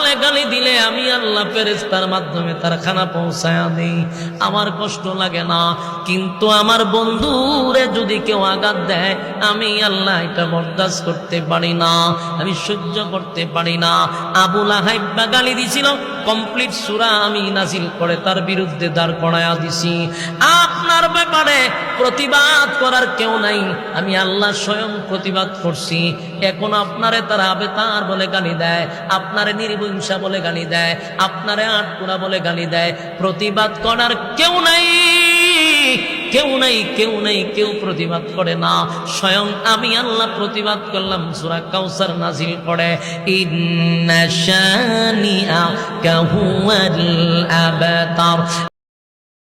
বলে গালি দিলে আমি আল্লাহ ফেরেশতার মাধ্যমে তার খানা পৌঁছায়া দেই, আমার কষ্ট লাগে না। কিন্তু আমার বন্ধুরে যদি কেউ আঘাত দেয়, আমি আল্লাহ এটা বরদাস্ত করতে পারি না, আমি সহ্য করতে পারি না। আবু লাহাব গালি দিছিল, কমপ্লিট সূরা আমি নাজিল করে তার বিরুদ্ধে দাঁড় করায়া দিছি। আপনার ব্যাপারে প্রতিবাদ করার কেউ নাই, আমি আল্লাহ স্বয়ং প্রতিবাদ করছি। এখন আপনারে তারা আবেতার বলে গালি দেয়, আপনারে নির্বংশা বলে গালি দেয়, আপনারে আটকুড়া বলে গালি দেয়, প্রতিবাদ করার কেউ নাই, কেউ নাই, কেউ নাই, কেউ প্রতিবাদ করে না। স্বয়ং আমি আল্লাহ প্রতিবাদ করলাম সূরা কাউসার নাজিল করে, ইন্না শানিআকা হুয়াল আবতার।